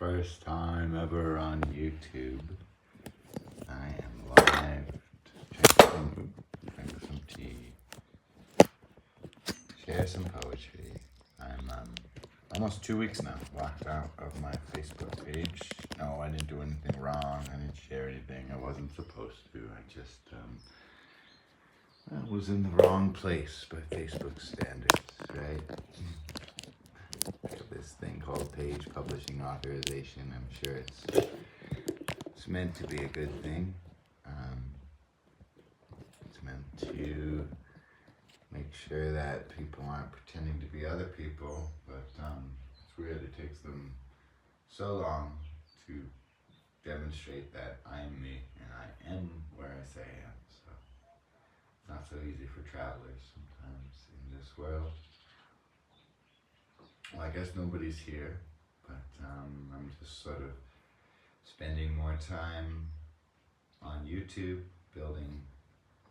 first time ever on YouTube. I am live. Drink some tea. Share some poetry. I'm almost 2 weeks now locked out of my Facebook page. No, I didn't do anything wrong. I didn't share anything I wasn't supposed to. I just I was in the wrong place by Facebook standards, right? This thing called page publishing authorization. I'm sure it's meant to be a good thing. It's meant to make sure that people aren't pretending to be other people, but it's weird it takes them so long to demonstrate that I'm me and I am where I say I am. So it's not so easy for travelers sometimes in this world. Well, I guess nobody's here, but I'm just sort of spending more time on YouTube, building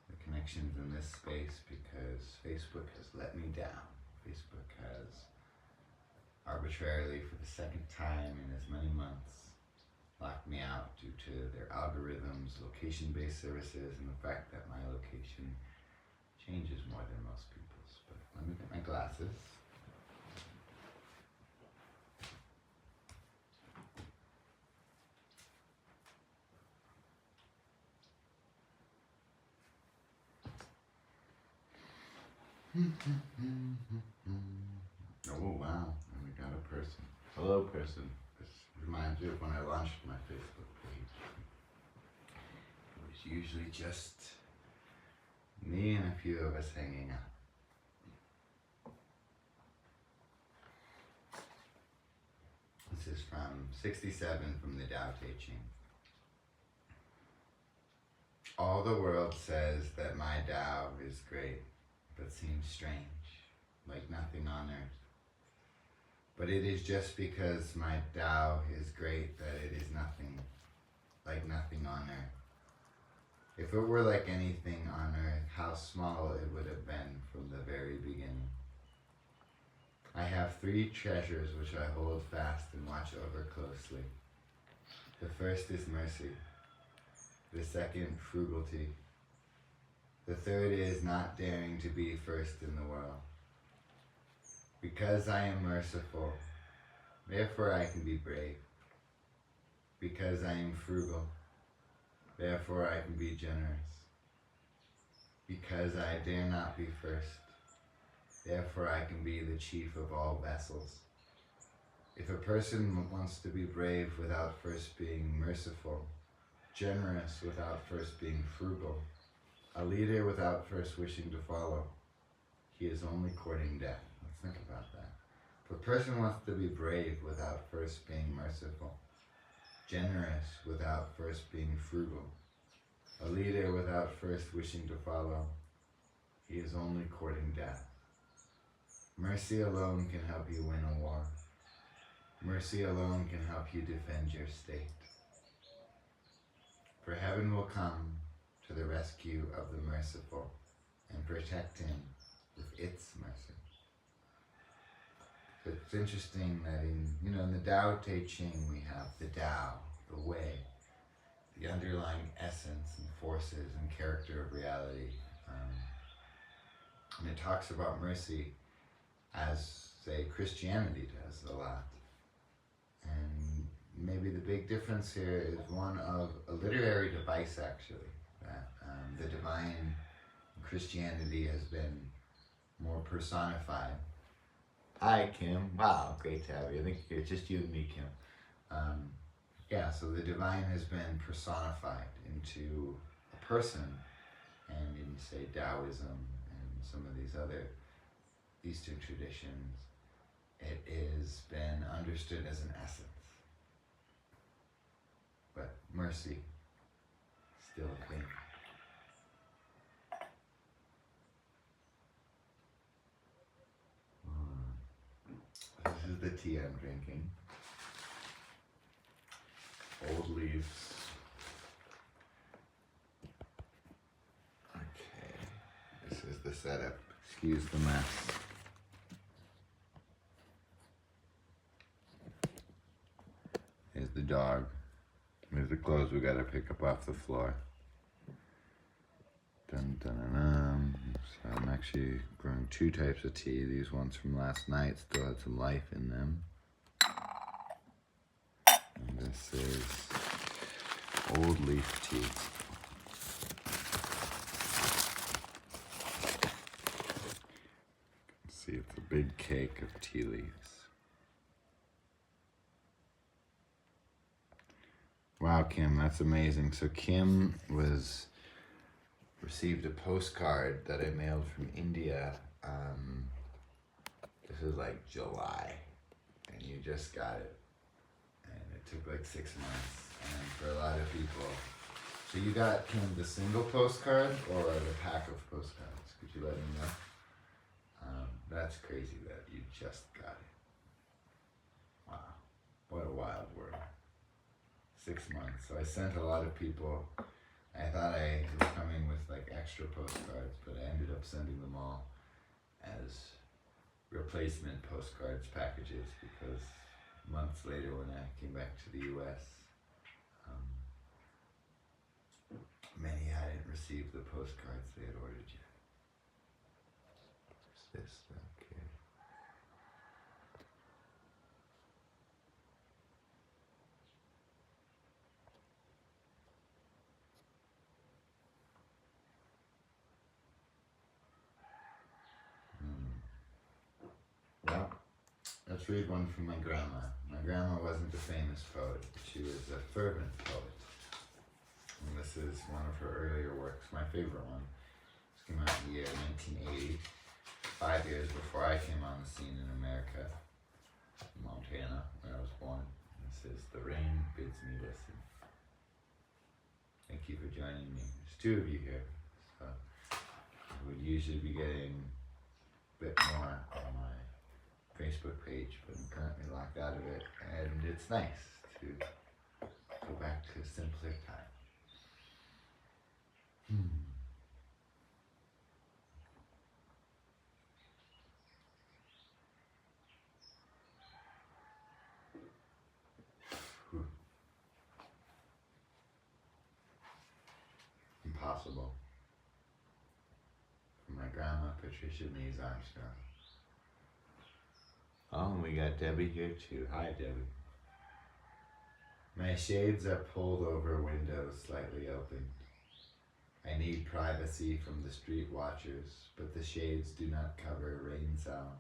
the connections in this space because Facebook has let me down. Facebook has arbitrarily, for the second time in as many months, locked me out due to their algorithms, location-based services, and the fact that my location changes more than most people's. But let me get my glasses. Oh wow, and we got a person. Hello person. This reminds me of when I launched my Facebook page. It was usually just me and a few of us hanging out. This is from 67 from the Tao Te Ching. All the world says that my Tao is great, but seems strange, like nothing on earth. But it is just because my Tao is great that it is nothing, like nothing on earth. If it were like anything on earth, how small it would have been from the very beginning. I have 3 treasures which I hold fast and watch over closely. The first is mercy. The second, frugality. The third is not daring to be first in the world. Because I am merciful, therefore I can be brave. Because I am frugal, therefore I can be generous. Because I dare not be first, therefore I can be the chief of all vessels. If a person wants to be brave without first being merciful, generous without first being frugal, a leader without first wishing to follow, he is only courting death. Let's think about that. If a person wants to be brave without first being merciful, generous without first being frugal, a leader without first wishing to follow, he is only courting death. Mercy alone can help you win a war. Mercy alone can help you defend your state. For heaven will come to the rescue of the merciful and protect him with its mercy. So it's interesting that in the Tao Te Ching we have the Tao, the way, the underlying essence and forces and character of reality. And it talks about mercy as, say, Christianity does a lot. And maybe the big difference here is one of a literary device, actually. That the divine in Christianity has been more personified. Hi, Kim. Wow, great to have you. I think it's just you and me, Kim. So the divine has been personified into a person, and in, say, Taoism and some of these other Eastern traditions, it has been understood as an essence. But mercy, still a thing. This is the tea I'm drinking. Old leaves. Okay, this is the setup. Excuse the mess. the dog. There's the clothes we gotta pick up off the floor. Dun, dun, dun, dun. So I'm actually growing 2 types of tea. These ones from last night still had some life in them. And this is old leaf tea. See, it's a big cake of tea leaves. Wow, Kim, that's amazing. So Kim received a postcard that I mailed from India. This was like July, and you just got it. And it took like 6 months. And for a lot of people, so you got, Kim, the single postcard or the pack of postcards? Could you let me know? That's crazy that you just got it. Wow, what a wild world. 6 months. So I sent a lot of people. I thought I was coming with like extra postcards, but I ended up sending them all as replacement postcards packages because months later when I came back to the US, many hadn't received the postcards they had ordered yet. What's this? Okay. Well, let's read one from my grandma. My grandma wasn't a famous poet, but she was a fervent poet. And this is one of her earlier works, my favorite one. This came out in the year 1980, 5 years before I came on the scene in America, Montana, where I was born. This is The Rain Bids Me Listen. Thank you for joining me. There's 2 of you here, so I would usually be getting a bit more on my Facebook page, but I'm currently locked out of it, and it's nice to go back to a simpler time. Impossible. From my grandma, Patricia Mies Armstrong. Oh, and we got Debbie here too. Hi, Debbie. My shades are pulled over windows slightly open. I need privacy from the street watchers, but the shades do not cover rain sound.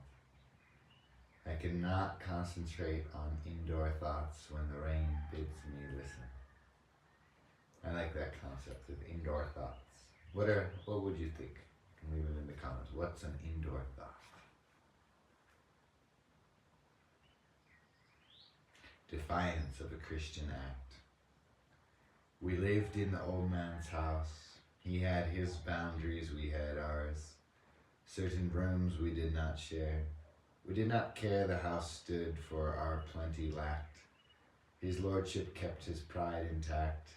I cannot concentrate on indoor thoughts when the rain bids me listen. I like that concept of indoor thoughts. What would you think? You can leave it in the comments. What's an indoor thought? Defiance of a Christian act. We lived in the old man's house. He had his boundaries, we had ours. Certain rooms we did not share. We did not care the house stood, for our plenty lacked. His lordship kept his pride intact.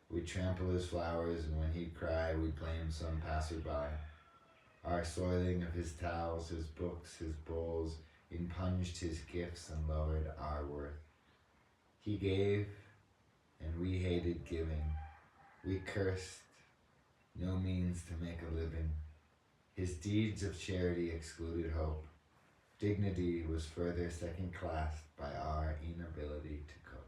We trample his flowers, and when he'd cry, we blame some passerby. Our soiling of his towels, his books, his bowls, impunged his gifts and lowered our worth. He gave, and we hated giving. We cursed, no means to make a living. His deeds of charity excluded hope. Dignity was further second-classed by our inability to cope.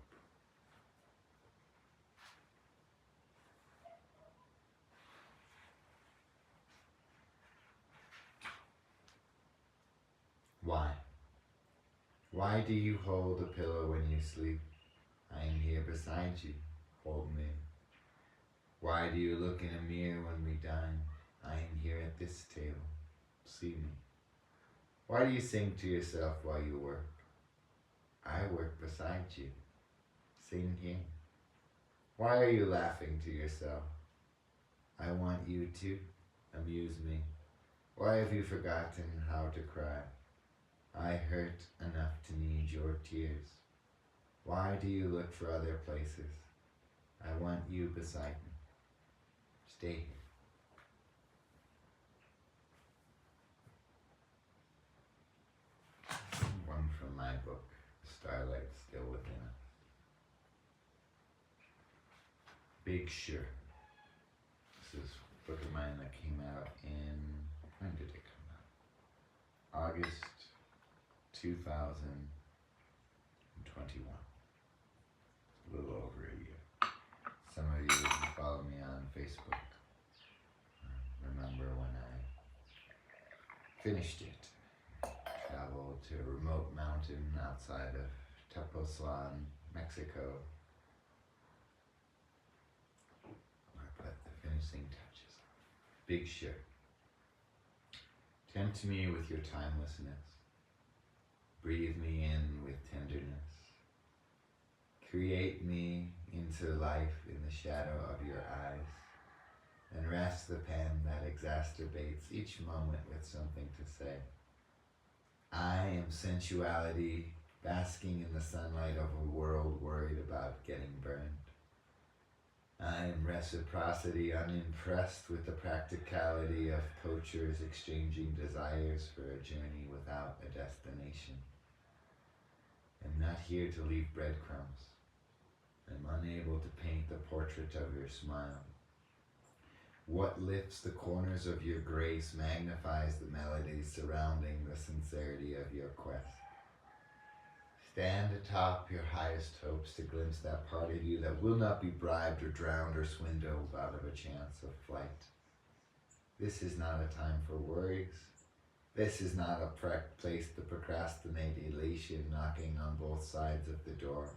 Why? Why do you hold a pillow when you sleep? I am here beside you. Hold me. Why do you look in a mirror when we dine? I am here at this table. See me. Why do you sing to yourself while you work? I work beside you. Sing here. Why are you laughing to yourself? I want you to amuse me. Why have you forgotten how to cry? I hurt enough to need your tears. Why do you look for other places? I want you beside me. Stay here. One from my book, Starlight Still Within Us. Big Sure. This is a book of mine that came out in, when did it come out? August 2021. A little over a year. Some of you who follow me on Facebook remember when I finished it. Traveled to a remote mountain outside of Tepoztlan, Mexico. I put the finishing touches on. Big Sure. Tend to me with your timelessness. Breathe me in with tenderness. Create me into life in the shadow of your eyes. And rest the pen that exacerbates each moment with something to say. I am sensuality, basking in the sunlight of a world worried about getting burned. I am reciprocity, unimpressed with the practicality of poachers exchanging desires for a journey without a destination. I'm not here to leave breadcrumbs. I'm unable to paint the portrait of your smile. What lifts the corners of your grace magnifies the melodies surrounding the sincerity of your quest. Stand atop your highest hopes to glimpse that part of you that will not be bribed or drowned or swindled out of a chance of flight. This is not a time for worries. This is not a place to procrastinate elation knocking on both sides of the door.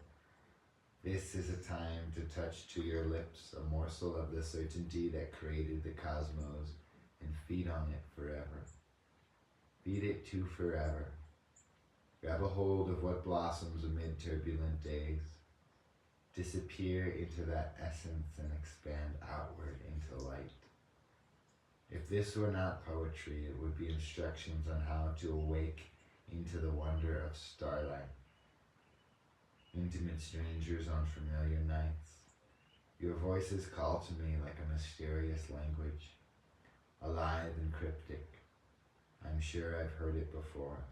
This is a time to touch to your lips a morsel of the certainty that created the cosmos and feed on it forever. Feed it to forever. Grab a hold of what blossoms amid turbulent days. Disappear into that essence and expand outward into light. If this were not poetry, it would be instructions on how to awake into the wonder of starlight. Intimate strangers on familiar nights. Your voices call to me like a mysterious language, alive and cryptic. I'm sure I've heard it before.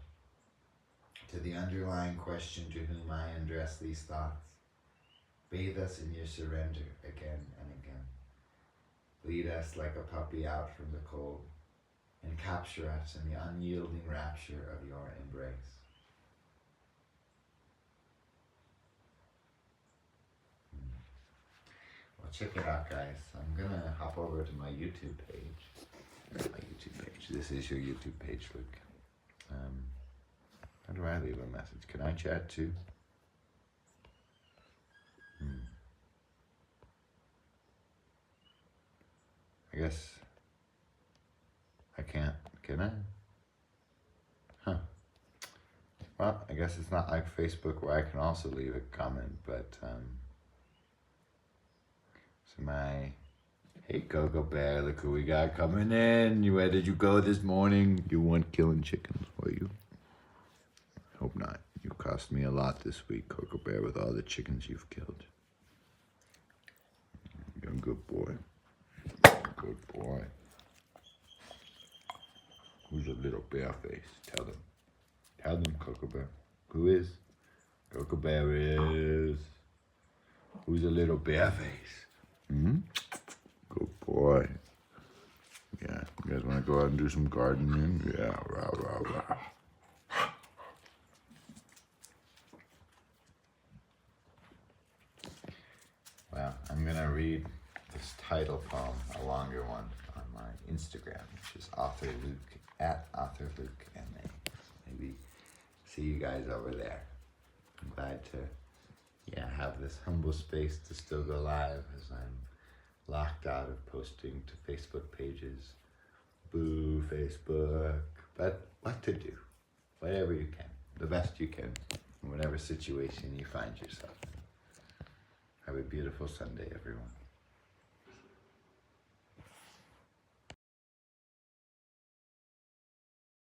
To the underlying question to whom I address these thoughts, bathe us in your surrender again and again. Lead us like a puppy out from the cold, and capture us in the unyielding rapture of your embrace. Well, check it out, guys. I'm gonna hop over to my YouTube page. This is your YouTube page, Luke. How do I leave a message? Can I chat too? I guess I can't. Can I? Huh. Well, I guess it's not like Facebook where I can also leave a comment, but so hey Coco Bear, look who we got coming in. Where did you go this morning? You weren't killing chickens, were you? Hope not. You cost me a lot this week, Coco Bear, with all the chickens you've killed. You're a good boy. Good boy. Who's a little bear face? Tell them. Tell them, Coco Bear. Who is? Coco Bear is. Who's a little bear face? Good boy. Yeah, you guys want to go out and do some gardening? Yeah, rah, rah, rah. Well, I'm going to read this title poem, a longer one, on my Instagram, which is author Luke, @authorluke.ma. Maybe see you guys over there. I'm glad to have this humble space to still go live as I'm locked out of posting to Facebook pages. Boo, Facebook. But what to do? Whatever you can. The best you can. In whatever situation you find yourself in. Have a beautiful Sunday, everyone.